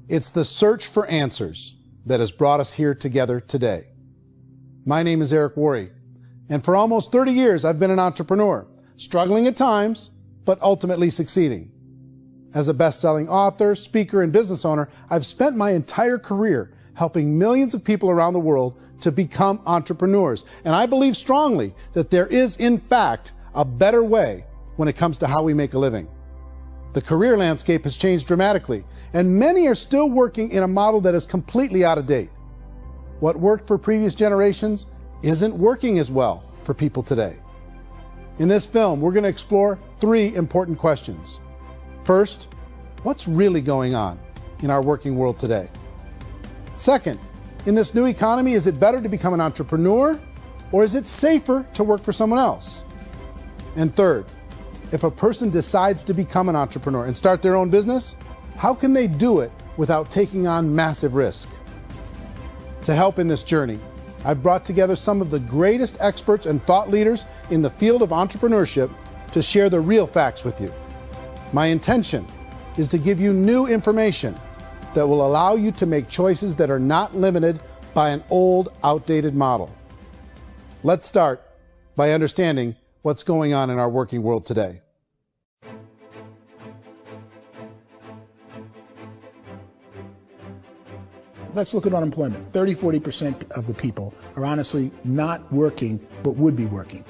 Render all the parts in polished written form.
It's the search for answers that has brought us here together today. My name is Eric Worre, and for almost 30 years I've been an entrepreneur, struggling at times, but ultimately succeeding. As a best-selling author, speaker, and business owner, I've spent my entire career helping millions of people around the world to become entrepreneurs. And I believe strongly that there is, in fact, a better way when it comes to how we make a living. The career landscape has changed dramatically, and many are still working in a model that is completely out of date. What worked for previous generations isn't working as well for people today. In this film, we're going to explore 3 important questions. First, what's really going on in our working world today? Second, in this new economy, is it better to become an entrepreneur, or is it safer to work for someone else? And third, if a person decides to become an entrepreneur and start their own business, how can they do it without taking on massive risk? To help in this journey, I've brought together some of the greatest experts and thought leaders in the field of entrepreneurship to share the real facts with you. My intention is to give you new information that will allow you to make choices that are not limited by an old, outdated model. Let's start by understanding what's going on in our working world today. Let's look at unemployment. 30–40% of the people are honestly not working, but would be working.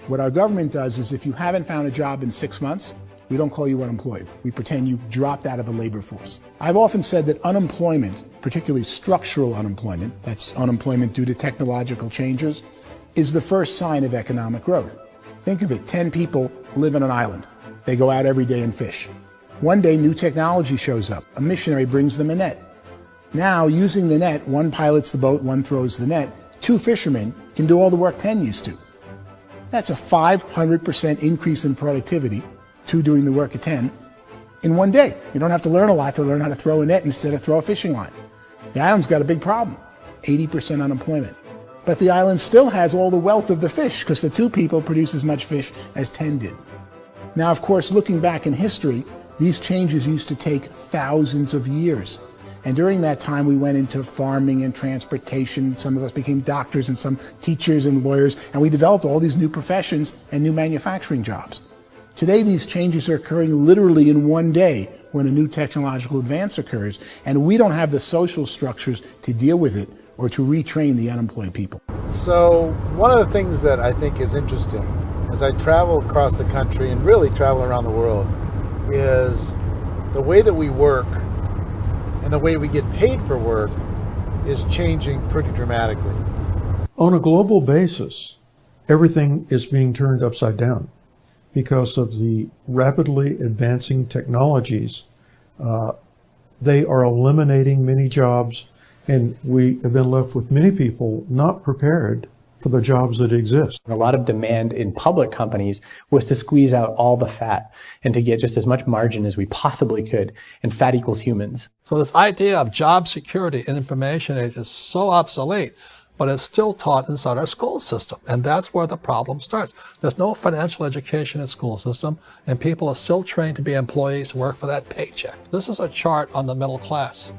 What our government does is if you haven't found a job in 6 months, we don't call you unemployed. We pretend you dropped out of the labor force. I've often said that unemployment, particularly structural unemployment, that's unemployment due to technological changes, is the first sign of economic growth. Think of it, 10 people live on an island. They go out every day and fish. One day, new technology shows up. A missionary brings them a net. Now, using the net, one pilots the boat, one throws the net. 2 fishermen can do all the work 10 used to. That's a 500% increase in productivity, 2 doing the work of 10, in one day. You don't have to learn a lot to learn how to throw a net instead of throw a fishing line. The island's got a big problem, 80% unemployment. But the island still has all the wealth of the fish because the 2 people produce as much fish as 10 did. Now, of course, looking back in history, these changes used to take thousands of years. And during that time, we went into farming and transportation. Some of us became doctors and some teachers and lawyers, and we developed all these new professions and new manufacturing jobs. Today, these changes are occurring literally in one day when a new technological advance occurs, and we don't have the social structures to deal with it or to retrain the unemployed people. So one of the things that I think is interesting as I travel across the country and really travel around the world is the way that we work and the way we get paid for work is changing pretty dramatically. On a global basis, everything is being turned upside down because of the rapidly advancing technologies. They are eliminating many jobs, and we have been left with many people not prepared for the jobs that exist. A lot of demand in public companies was to squeeze out all the fat and to get just as much margin as we possibly could, and fat equals humans. So this idea of job security in information age is so obsolete, but it's still taught inside our school system, and that's where the problem starts. There's no financial education in the school system, and people are still trained to be employees who work for that paycheck. This is a chart on the middle class.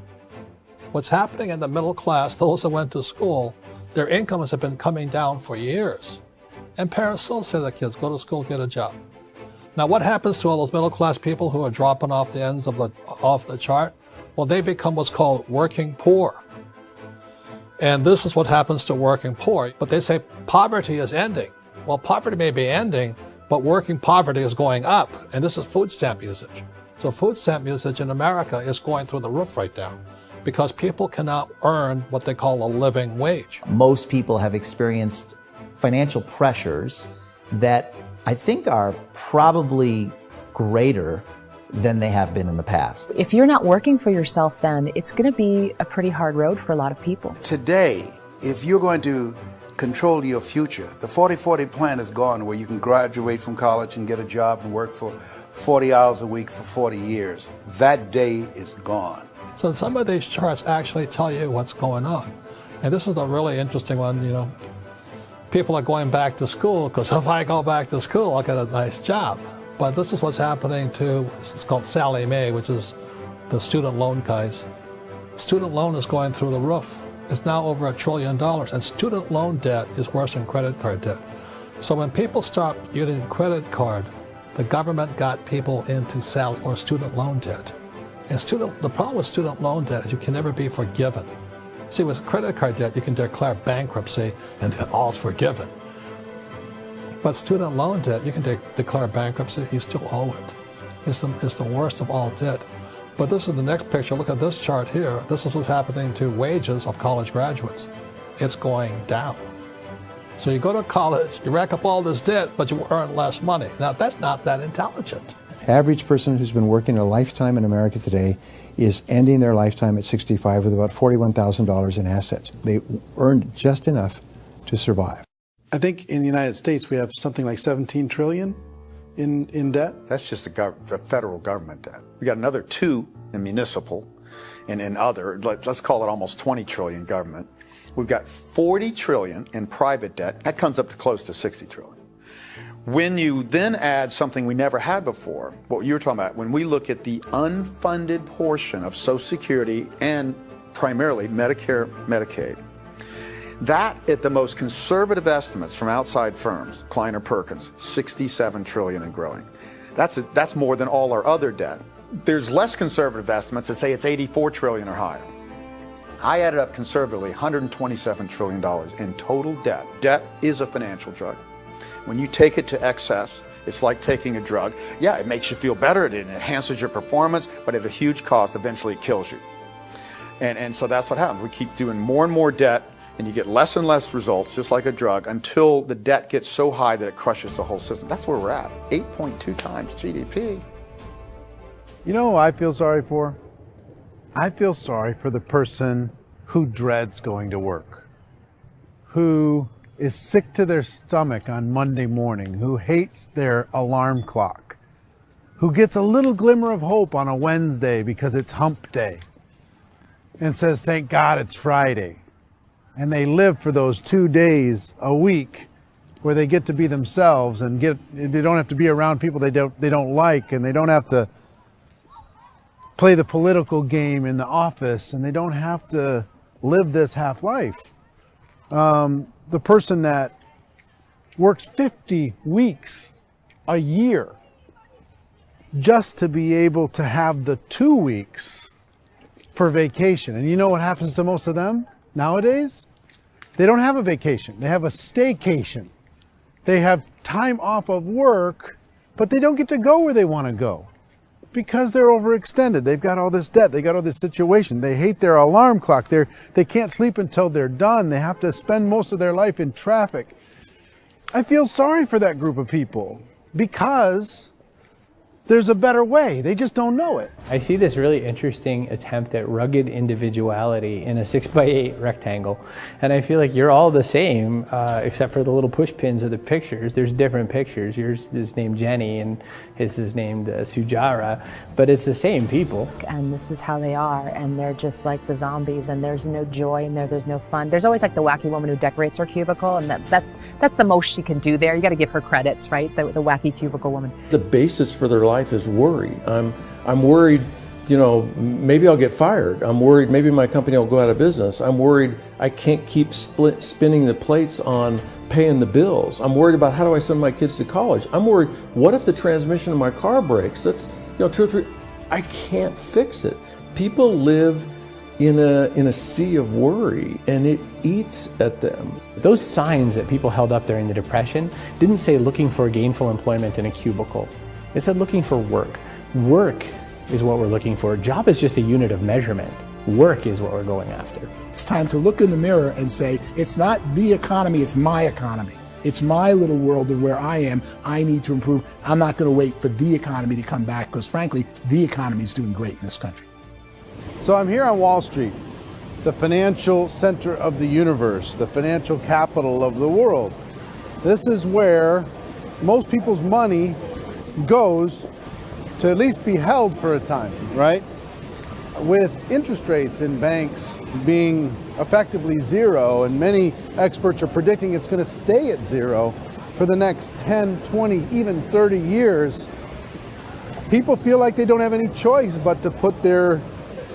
What's happening in the middle class, those that went to school, their incomes have been coming down for years. And parents still say to their kids, go to school, get a job. Now what happens to all those middle class people who are dropping off the ends of the chart? Well, they become what's called working poor. And this is what happens to working poor. But they say poverty is ending. Well, poverty may be ending, but working poverty is going up. And this is food stamp usage. So food stamp usage in America is going through the roof right now, because people cannot earn what they call a living wage. Most people have experienced financial pressures that I think are probably greater than they have been in the past. If you're not working for yourself, then it's going to be a pretty hard road for a lot of people. Today, if you're going to control your future, the 40-40 plan is gone, where you can graduate from college and get a job and work for 40 hours a week for 40 years. That day is gone. So some of these charts actually tell you what's going on. And this is a really interesting one, you know. People are going back to school because if I go back to school, I'll get a nice job. But this is what's happening to, it's called Sallie Mae, which is the student loan guys. student loan is going through the roof. It's now over $1 trillion, and student loan debt is worse than credit card debt. So when people stopped using credit card, the government got people into student loan debt. And the problem with student loan debt is you can never be forgiven. See, with credit card debt, you can declare bankruptcy and all's forgiven. But student loan debt, you can declare bankruptcy, you still owe it. It's the worst of all debt. But this is the next picture. Look at this chart here. This is what's happening to wages of college graduates. It's going down. So you go to college, you rack up all this debt, but you earn less money. Now, that's not that intelligent. Average person who's been working a lifetime in America today is ending their lifetime at 65 with about $41,000 in assets. They earned just enough to survive. I think in the United States we have something like 17 trillion in debt. That's just the federal government debt. We got another 2 in municipal and in other, let's call it almost 20 trillion government. We've got 40 trillion in private debt. That comes up to close to 60 trillion. When you then add something we never had before, what you were talking about, when we look at the unfunded portion of Social Security and primarily Medicare, Medicaid, that at the most conservative estimates from outside firms, Kleiner Perkins, 67 trillion and growing. That's more than all our other debt. There's less conservative estimates that say it's 84 trillion or higher. I added up conservatively $127 trillion in total debt. Debt is a financial drug. When you take it to excess, it's like taking a drug. Yeah, it makes you feel better, it enhances your performance, but at a huge cost, eventually it kills you. And so that's what happens. We keep doing more and more debt, and you get less and less results, just like a drug, until the debt gets so high that it crushes the whole system. That's where we're at, 8.2 times GDP. You know who I feel sorry for? I feel sorry for the person who dreads going to work, who is sick to their stomach on Monday morning, who hates their alarm clock, who gets a little glimmer of hope on a Wednesday because it's hump day and says, thank God it's Friday. And they live for those 2 days a week where they get to be themselves and they don't have to be around people they don't like, and they don't have to play the political game in the office, and they don't have to live this half life. The person that works 50 weeks a year just to be able to have the 2 weeks for vacation. And you know what happens to most of them nowadays? They don't have a vacation. They have a staycation. They have time off of work, but they don't get to go where they want to go because they're overextended. They've got all this debt. They got all this situation. They hate their alarm clock. They can't sleep until they're done. They have to spend most of their life in traffic. I feel sorry for that group of people because there's a better way. They just don't know it. I see this really interesting attempt at rugged individuality in a 6x8 rectangle. And I feel like you're all the same, except for the little push pins of the pictures. There's different pictures. Yours is named Jenny and his is named Sujara, but it's the same people. And this is how they are, and they're just like the zombies, and there's no joy in there, there's no fun. There's always like the wacky woman who decorates her cubicle, and that's the most she can do there. You got to give her credits, right? The wacky cubicle woman. The basis for their life is worry. I'm worried, you know, maybe I'll get fired. I'm worried maybe my company will go out of business. I'm worried I can't keep spinning the plates on paying the bills. I'm worried about how do I send my kids to college. I'm worried, what if the transmission of my car breaks? That's, you know, 2 or 3, I can't fix it. People live in a sea of worry, and it eats at them. Those signs that people held up during the Depression didn't say looking for gainful employment in a cubicle. It said looking for work. Work is what we're looking for. Job is just a unit of measurement. Work is what we're going after. It's time to look in the mirror and say, it's not the economy, it's my economy. It's my little world of where I am. I need to improve. I'm not going to wait for the economy to come back because, frankly, the economy is doing great in this country. So I'm here on Wall Street, the financial center of the universe, the financial capital of the world. This is where most people's money goes to at least be held for a time, right? With interest rates in banks being effectively zero, and many experts are predicting it's going to stay at zero for the next 10, 20, even 30 years, people feel like they don't have any choice but to put their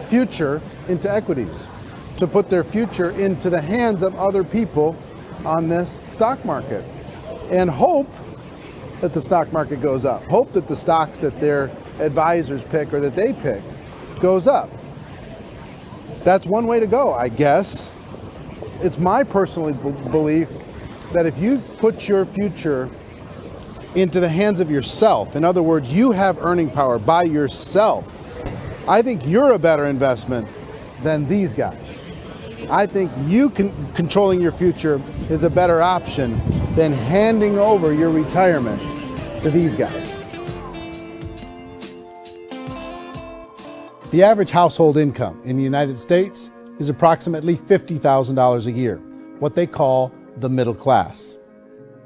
future into equities, to put their future into the hands of other people on this stock market, and hope that the stock market goes up. Hope that the stocks that their advisors pick or that they pick goes up. That's one way to go, I guess. It's my personal belief that if you put your future into the hands of yourself, in other words, you have earning power by yourself, I think you're a better investment than these guys. I think you controlling your future is a better option than handing over your retirement to these guys. The average household income in the United States is approximately $50,000 a year, what they call the middle class.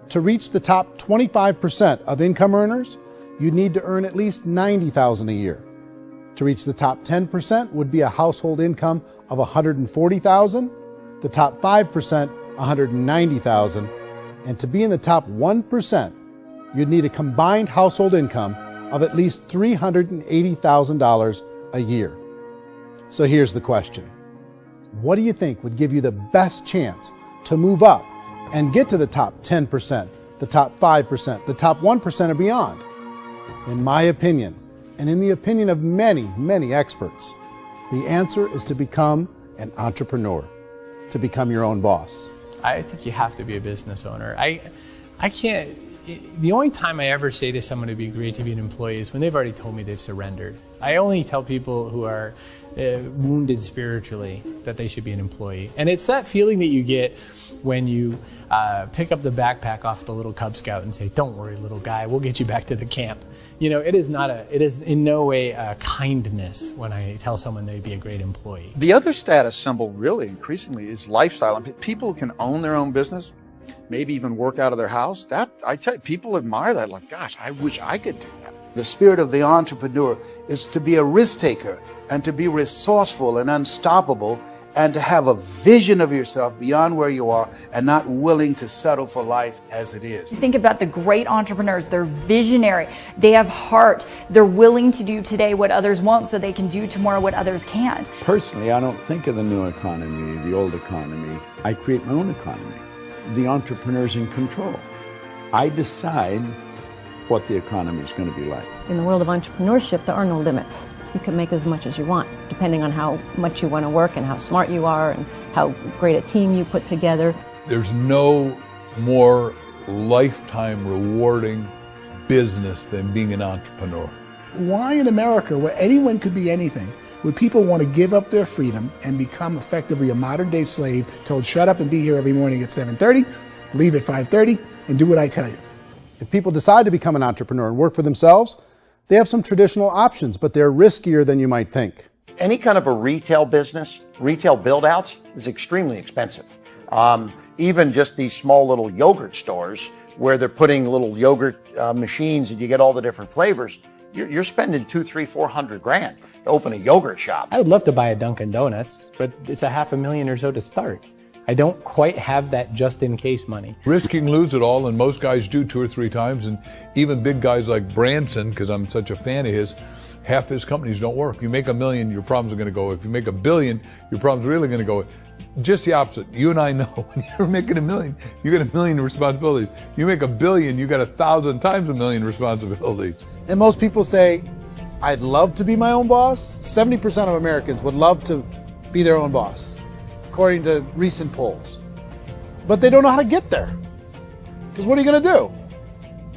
To reach the top 25% of income earners, you'd need to earn at least $90,000 a year. To reach the top 10% would be a household income of $140,000, the top 5%, $190,000, and to be in the top 1%, you'd need a combined household income of at least $380,000 a year. So here's the question. What do you think would give you the best chance to move up and get to the top 10%, the top 5%, the top 1% or beyond? In my opinion, and in the opinion of many, many experts, the answer is to become an entrepreneur, to become your own boss. I think you have to be a business owner. I can't, the only time I ever say to someone it'd be great to be an employee is when they've already told me they've surrendered. I only tell people who are wounded spiritually that they should be an employee. And it's that feeling that you get when you pick up the backpack off the little Cub Scout and say, "Don't worry, little guy, we'll get you back to the camp." You know, it is in no way a kindness when I tell someone they'd be a great employee. The other status symbol really increasingly is lifestyle. I mean, people can own their own business, maybe even work out of their house. That, I tell you, people admire that. Like, gosh, I wish I could do that. The spirit of the entrepreneur is to be a risk taker and to be resourceful and unstoppable and to have a vision of yourself beyond where you are and not willing to settle for life as it is. Think about the great entrepreneurs. They're visionary. They have heart. They're willing to do today what others won't so they can do tomorrow what others can't. Personally, I don't think of the new economy, the old economy. I create my own economy. The entrepreneur's in control. I decide what the economy is going to be like. In the world of entrepreneurship, there are no limits. You can make as much as you want, depending on how much you want to work and how smart you are and how great a team you put together. There's no more lifetime rewarding business than being an entrepreneur. Why in America, where anyone could be anything, would people want to give up their freedom and become effectively a modern-day slave, told shut up and be here every morning at 7:30, leave at 5:30, and do what I tell you? If people decide to become an entrepreneur and work for themselves, they have some traditional options, but they're riskier than you might think. Any kind of a retail business, retail build-outs, is extremely expensive. Even just these small little yogurt stores where they're putting little yogurt machines and you get all the different flavors, you're spending $200,000, $300,000, $400,000 to open a yogurt shop. I would love to buy a Dunkin' Donuts, but it's $500,000 or so to start. I don't quite have that just-in-case money. Risking lose it all, and most guys do 2 or 3 times, and even big guys like Branson, because I'm such a fan of his, half his companies don't work. You make $1 million, your problems are going to go. If you make $1 billion, your problem's really going to go. Just the opposite. You and I know when you're making $1 million, you get $1 million responsibilities. You make $1 billion, you got 1,000 times $1 million responsibilities. And most people say, I'd love to be my own boss. 70% of Americans would love to be their own boss, according to recent polls. But they don't know how to get there. Because what are you going to do?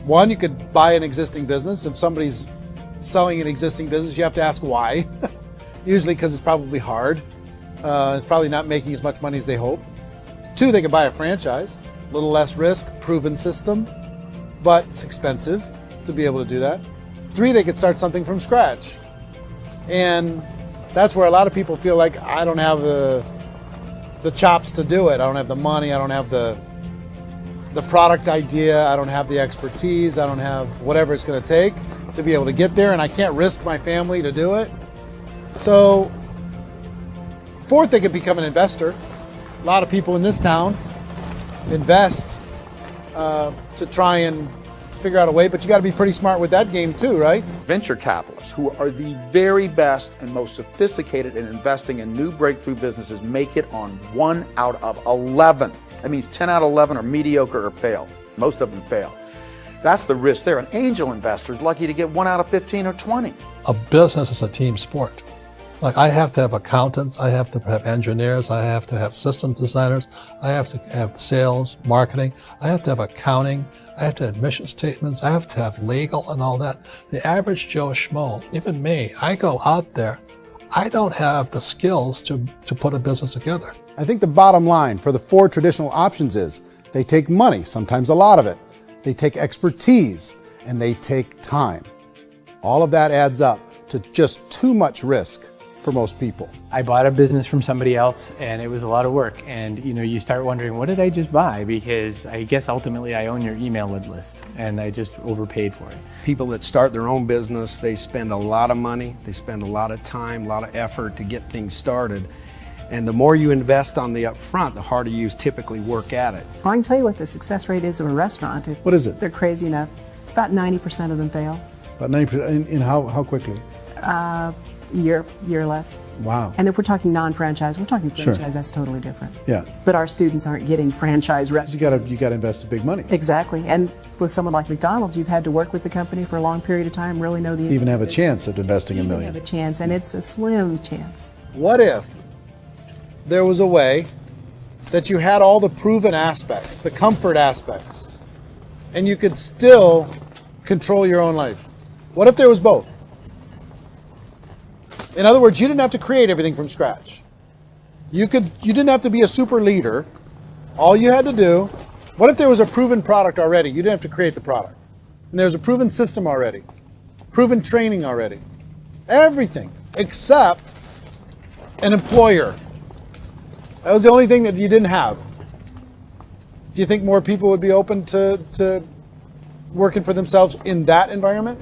One, you could buy an existing business. If somebody's selling an existing business, you have to ask why. Usually because it's probably hard. It's probably not making as much money as they hope. 2, they could buy a franchise. A little less risk, proven system, but it's expensive to be able to do that. 3, they could start something from scratch. And that's where a lot of people feel like, I don't have the chops to do it. I don't have the money. I don't have the product idea. I don't have the expertise. I don't have whatever it's going to take to be able to get there, and I can't risk my family to do it. So 4th, they could become an investor. A lot of people in this town invest to try and figure out a way, but you got to be pretty smart with that game too, right? Venture capitalists, who are the very best and most sophisticated in investing in new breakthrough businesses, make it on 1 out of 11. That means 10 out of 11 are mediocre or fail. Most of them fail. That's the risk there. An angel investor is lucky to get 1 out of 15 or 20. A business is a team sport. Like, I have to have accountants, I have to have engineers, I have to have systems designers, I have to have sales, marketing, I have to have accounting, I have to have mission statements, I have to have legal and all that. The average Joe Schmo, even me, I go out there, I don't have the skills to put a business together. I think the bottom line for the 4 traditional options is they take money, sometimes a lot of it. They take expertise, and they take time. All of that adds up to just too much risk for most people. I bought a business from somebody else and it was a lot of work. And you start wondering, what did I just buy? Because I guess ultimately I own your email list and I just overpaid for it. People that start their own business, they spend a lot of money, they spend a lot of time, a lot of effort to get things started. And the more you invest on the upfront, the harder you typically work at it. Well, I can tell you what the success rate is of a restaurant. What is it? They're crazy enough. About 90% of them fail. About 90%, in how quickly? Year or less. Wow. And if we're talking non-franchise, we're talking franchise, Sure. That's totally different. Yeah. But our students aren't getting franchise restaurants. You got to invest big money. Exactly. And with someone like McDonald's, you've had to work with the company for a long period of time, really know the Even have a business. chance at investing $1 million. Have a chance, and it's a slim chance. What if there was a way that you had all the proven aspects, the comfort aspects, and you could still control your own life? What if there was both? In other words, you didn't have to create everything from scratch. You didn't have to be a super leader. All you had to do, what if there was a proven product already? You didn't have to create the product. And there's a proven system already, proven training already. Everything except an employer. That was the only thing that you didn't have. Do you think more people would be open to working for themselves in that environment?